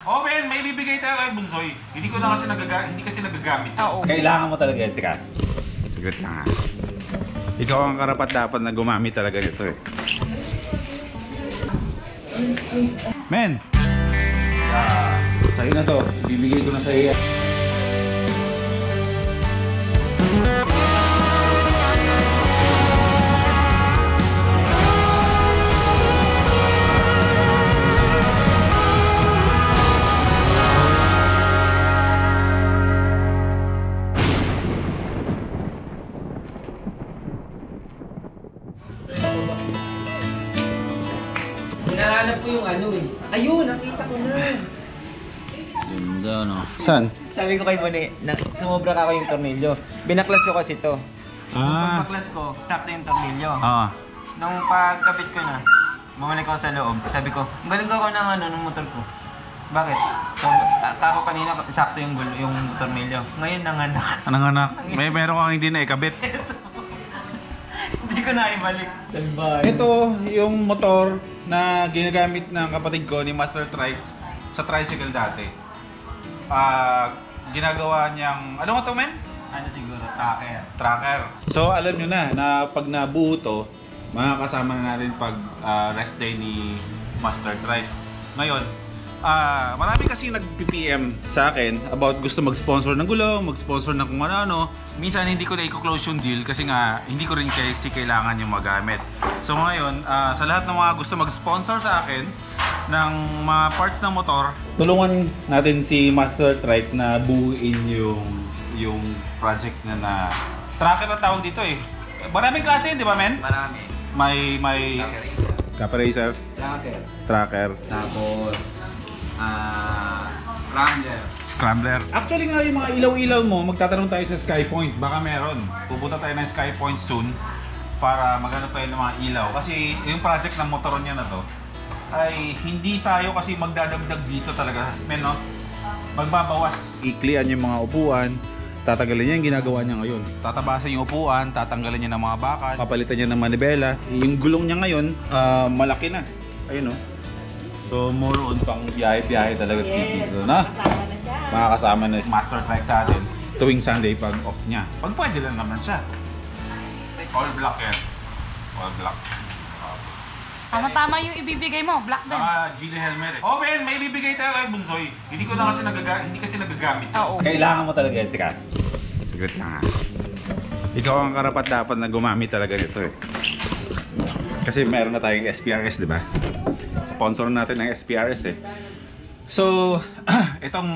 Oh men, may bibigay tayo kay Bunsoy. Hindi kasi nagagamit yun. Oo. Kailangan mo talaga yan. Teka. Sagot lang ha. Ikaw ang karapat dapat na gumamit talaga nito eh. Men! Sa'yo na to. Bibigay ko na sa'yo yan. Hinahanap ko yung ano eh. Ayun, nakita ko na. Ganda no. Saan? Sabi ko kay Mone, sumobra ka yung tornilyo. Binaklas ko kasi to. Nung pagbaklas ko, sakto yung tornilyo. Nung pagkabit ko na, bumalik ako sa loob. Sabi ko, galing ako ng ng motor ko. Bakit? So, tako kanina, sakto yung tornilyo. Ngayon nanganak. Anong anak? Meron kang hindi na ikabit. Hindi ko na ibalik. Salbay. Ito yung motor na ginagamit ng kapatid ko ni Master Trike sa tricycle dati. Ginagawa niyang, ano nga to men? Ano siguro, tracker. Tracker. So alam nyo na pag nabuo to, makakasama na natin pag rest day ni Master Trike. Ngayon, marami kasi nag-PPM sa akin about gusto mag-sponsor ng gulong, mag-sponsor ng kung ano-ano. Minsan hindi ko na i-close yung deal kasi nga hindi ko rin kasi kailangan yung magamit. So ngayon, sa lahat ng mga gusto mag-sponsor sa akin ng mga parts ng motor, tulungan natin si Master Trike na buuin yung project na tracker na tawag dito eh. Maraming klase yun, di ba men? Marami. May Kappa Racer, tracker, Tapos, scrambler. Actually nga yung mga ilaw-ilaw mo, magtatanong tayo sa SkyPoint. Baka meron. Pupunta tayo ng SkyPoint soon para maghanap tayo ng mga ilaw. Kasi yung project ng motor niya na to, ay hindi tayo kasi magdadagdag dito talaga. Men, no? Magbabawas. Iklian yung mga upuan. Tatanggalin niya yung ginagawa niya ngayon. Tatabasan yung upuan, tatanggalin niya ng mga bakal, papalitan niya ng manibela. Yung gulong niya ngayon, malaki na. Ayun, no? So, more on pang biyahe-biyahe talaga dito, na? Kasama na siya. Makakasama na si Master Trike sa atin tuwing Sunday pag off niya. Pag pwede lang naman siya. All black yan. All black. Tama-tama yung ibibigay mo, black din. Gili helmet eh. Oh men, may bibigay tayo kay Bunsoy. Hindi kasi nagagamit yun. Oo. Kailangan mo talaga yan. Teka. Sagot lang ha. Ikaw ang karapat dapat na gumamit talaga nito eh. Kasi meron na tayong SPRS, di ba? Sponsor natin ng SPRS eh. So, itong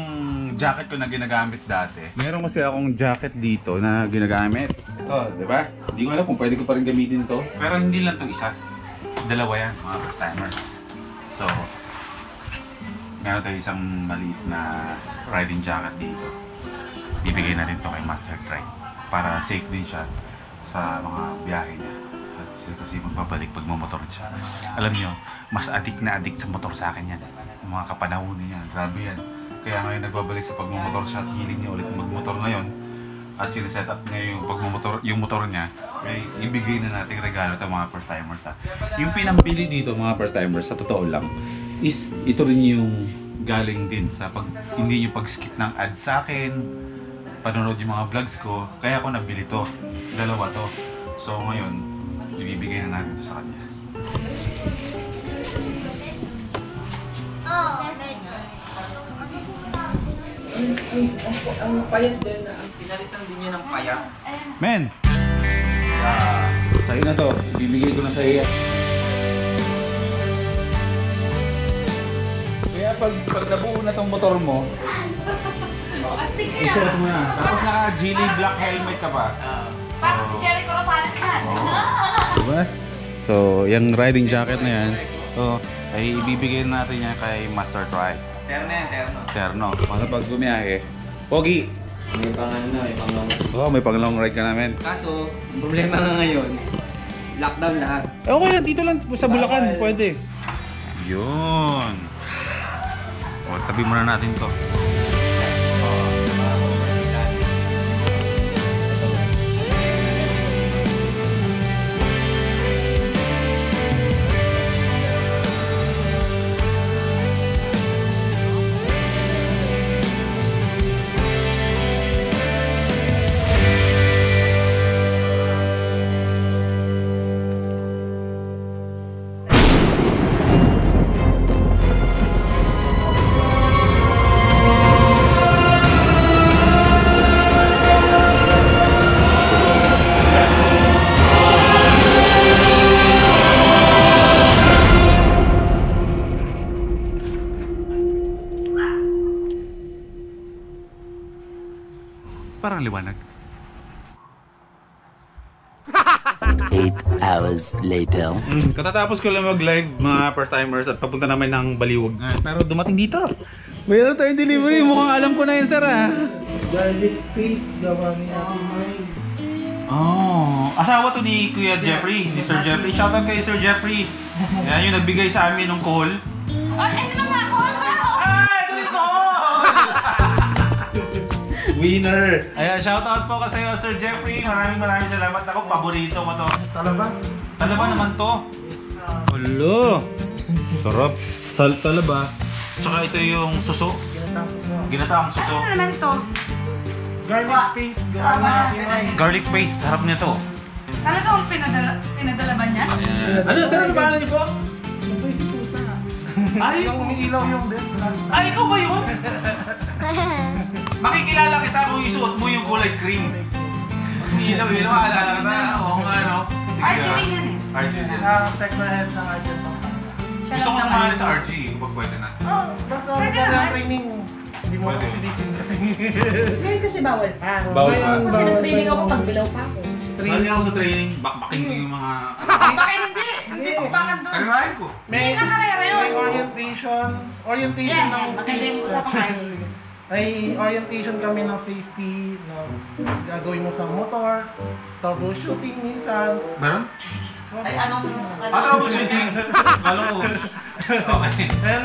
jacket ko na ginagamit dati. Meron kasi akong jacket dito na ginagamit. Ito, di ba? Hindi ko alam kung pwede ko pa rin gamitin to. Pero hindi lang itong isa. Dalawa yan, mga first timers. So, meron tayo isang maliit na riding jacket dito. Bibigay natin to kay Master Trike para safe din siya sa mga biyahe niya. Kasi magbabalik pag mamotor siya. Alam niyo, mas addict na addict sa motor sa akin yan. Yung mga kapanahon niya, grabe yan. Kaya ngayon nagbabalik sa pagmamotor siya at hiling niya ulit magmotor ngayon. At siniset up niya yung motor niya. May ibigay na natin regalo sa mga first timers ha. Yung pinambili dito mga first timers, sa totoo lang, is ito rin yung galing din sa hindi yung pag-skip ng ads sa akin, panonood yung mga vlogs ko, kaya ako nabili to. Dalawa to. So ngayon, ibibigay na natin ito sa kanya. ang payat din na, pinalitan din niya ng payat. Men! Sa'yo na to. Bibigay ko na sa'yo yan. Kaya pag nabuo na tong motor mo, Astig ka isuot mo na. Tapos naka-Geely black helmet ka pa. Parang si Jerry Corozales na. Diba? So, yung riding jacket na yan, so, ay ibibigay natin yan kay Master Trike. Terno yan, terno. Terno. Para pag bumiyahe, Pogi! May pang Oo, may pang long ride ka namin. Kaso, ang problema nga ngayon, lockdown lahat. Okay lang, dito lang sa Bulacan, pwede. Yun. O, tabi muna natin to. parang liwanag? 8 hours later. Katatapos ko lang mag-live mga first timers at papunta naman ng Baliwag. Pero dumating dito. Mayroon tayong delivery. Mukhang alam ko na yun, sir, ah. Garlic paste, gawa ni Ate May. Oh, asawa to ni Kuya Jeffrey, ni Sir Jeffrey. Shoutout kay Sir Jeffrey. Yan yung nagbigay sa amin ng call. Ay, ano na nga ako? Ah, ito rin call! Winner! Ayan, shoutout po kasi Sir Jeffrey. Maraming salamat. Ako, paborito ko to. Talaba? Talaba naman to. Hello! Sarap. Talaba. Tsaka ito yung suso. Ginataang suso. Ano naman to? Garlic paste, gawa ni Ate May. Garlic paste. Sarap nito. Talagang pinadala ba niya? Ano, sir? Ano pangalan niyo po? Ito yung si Pusa. Ay, Yung umiilaw yung best. ay, ikaw ba yun? Makikilala kita kung isuot mo yung kulay cream. Ilaw, alala kita. Oo nga, no? Archery yan eh. Archery. Sector head ng Argent. Gusto ko sumali sa RG kung pwede na. Oh, basta Pwede maganda naman. ang training. Hindi mo Pwede. ako silisin kasi. Ngayon kasi bawal. Bawal pa. Kasi nag-training ako pag bilaw pa ako. Sali ako sa training, bakbaking ko yung mga... Bakit hindi? Hindi pagpakan doon. Karirahin ko. May, Hindi na karera yun. may orientation Yan, ng maganda yung usapang RG. May orientation kami ng safety na gagawin mo sa motor, troubleshooting minsan. Meron? Ay, anong... Troubleshooting. Kalo ko. Okay. And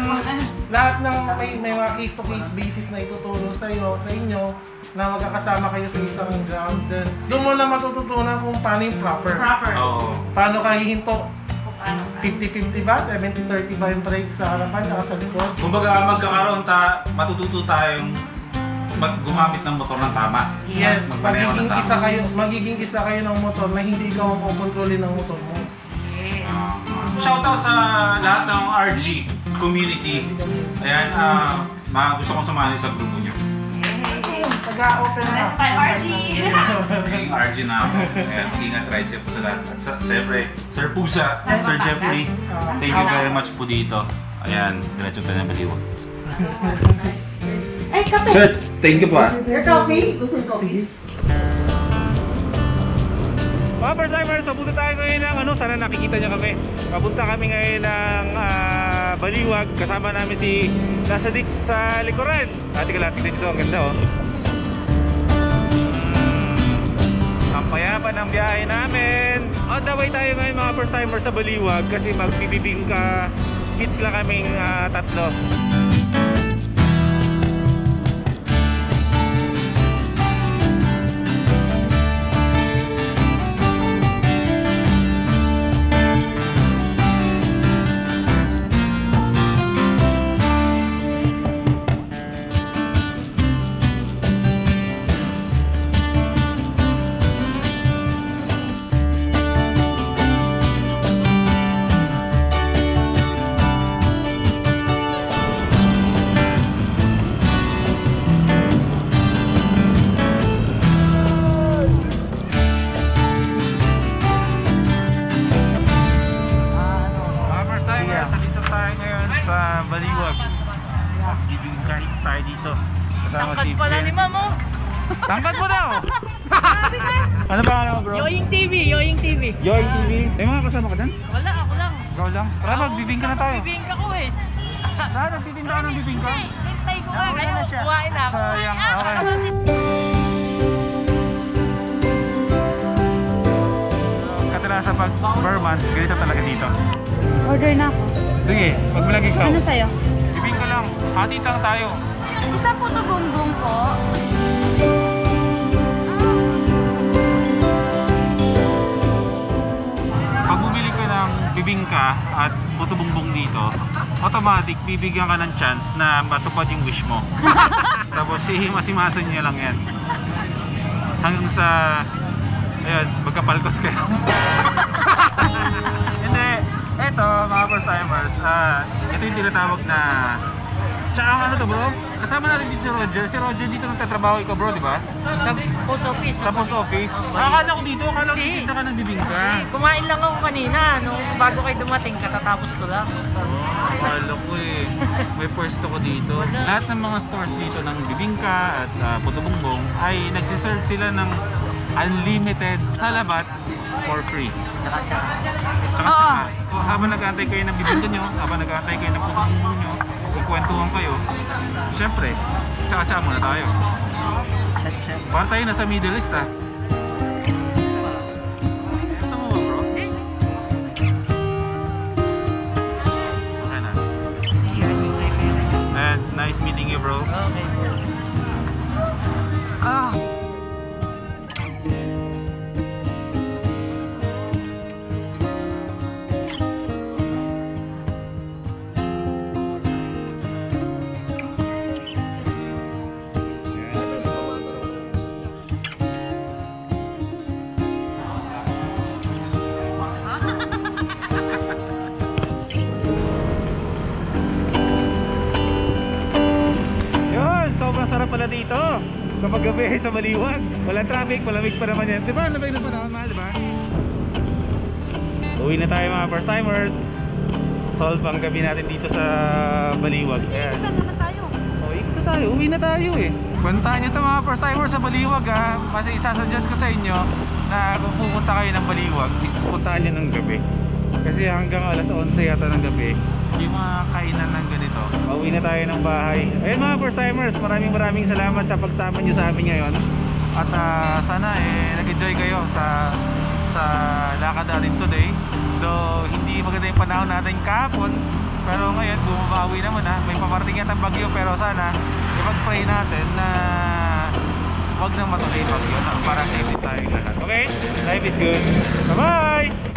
lahat ng may mga case-to-case basis na ituturo sa inyo na magkakasama kayo sa isang ground. Then doon mo na matututunan kung paano yung proper. Oo. Paano ka hihinto? Ano? 50-50 ba? 70-30 ba yung brake sa harapan at sa likod? Kumbaga magkakaroon matututo tayong gumamit ng motor ng tama. Yes, Magmaneho ng tama. magiging isa kayo ng motor na hindi ikaw ang kukontrolin ng motor mo. Yes. Shoutout sa lahat ng RG community. Ayan, gusto kong sumali sa grupo nyo. Pag-open na. Rest by RG. Naging RG na ako. Ayan, mag-ingat ride siya po sa lahat. At siyempre, Sir Pusa, Sir Jeffrey, thank you very much po dito. Ayan, diretso tayo ng Baliwag. Ay, kape! Sir, thank you po ah. Your coffee? Gusto yung coffee? Mga first timers, papunta tayo ngayon ng sana nakikita niya kami. Papunta kami ngayon ng Baliwag. Kasama namin si Nasadik sa likuran. Tingnan natin dito, ang ganda oh. Ang payapa ng biyahe namin. On the way tayo ngayon mga first timers sa Baliwag kasi magbibibingka kids lang kaming tatlo. Sa Baliwag. Giving guides tayo dito. Kasama Tangkad si pala Ben. ni Mamo. Tangkad mo daw! Ano ba mo bro? Yoying TV, Yoying TV. Yoing TV. May mga kasama ka dyan? Wala, ako lang. Ikaw lang? Tara, magbibing ka na tayo. Bibingka ko eh. Tara, nagtitinda ka ng bibing ka. Hintay ko nga. Kayo, kuhain na ako. Sayang, okay. Kadalasan pag Burmans, ganito talaga dito. Order na ako. Sige, magmalag ikaw. Ano sa'yo? Bibing ka lang. Hati lang tayo. Isa po to bumbong po. Pag bumili ka ng bibingka at puto bumbong dito, automatic bibigyan ka ng chance na matupad yung wish mo. Tapos masimason niya lang yan. Hanggang sa, ayun, magkapaltos kayo. Hindi, eto mga first timers, ito yung tinatawag na, tsaka ano to bro? kasama natin dito si Roger. Si Roger dito nagtatrabaho ikaw bro, di ba? Sa post office. Sa post office. Akala ko dito, akala ko Hindi. dito ka ng bibingka. Kumain lang ako kanina, nung bago kayo dumating, katatapos ko lang. Akala ko eh. May pwesto ko dito. Lahat ng mga stores dito ng bibingka at puto bongbong ay nagsiserve sila ng unlimited salabat for free. Tsaka. Habang nag-aantay kayo ng bibingka nyo, habang nag-aantay kayo ng puto bongbong nyo, ikwentuhan kayo. Siyempre, tsaka-tsaka muna tayo. Para tayo nasa Middle East ah. Gusto mo ba bro? Okay na. Cheers. And nice meeting you bro. Okay. Yun, sobrang sarap pala dito. Kapag gabi sa Baliwag, walang traffic, malamig pa naman yan. Diba? Lamig na panahon mahal, diba? Uwi na tayo mga first timers. Solve ang gabi natin dito sa Baliwag. Ayan. Ikot tayo, uwi na tayo eh. Puntahan nyo ito mga first timers sa Baliwag ha. Kasi isasuggest ko sa inyo na kung pupunta kayo ng Baliwag, is puntahan nyo ng gabi. Kasi hanggang alas 11 yata ng gabi, yung mga kainan ng ganito, pauwi na tayo ng bahay. Ayun mga first timers, maraming salamat sa pagsama nyo sa amin ngayon. At sana nag-enjoy kayo sa lakad natin today. Though hindi maganda yung panahon natin kahapon, pero ngayon bumabawi naman ha. May paparating yata bagyo, pero sana ipag-pray natin na wag nang matuloy yung bagyo para safety tayo lahat. Okay? Life is good. Bye-bye!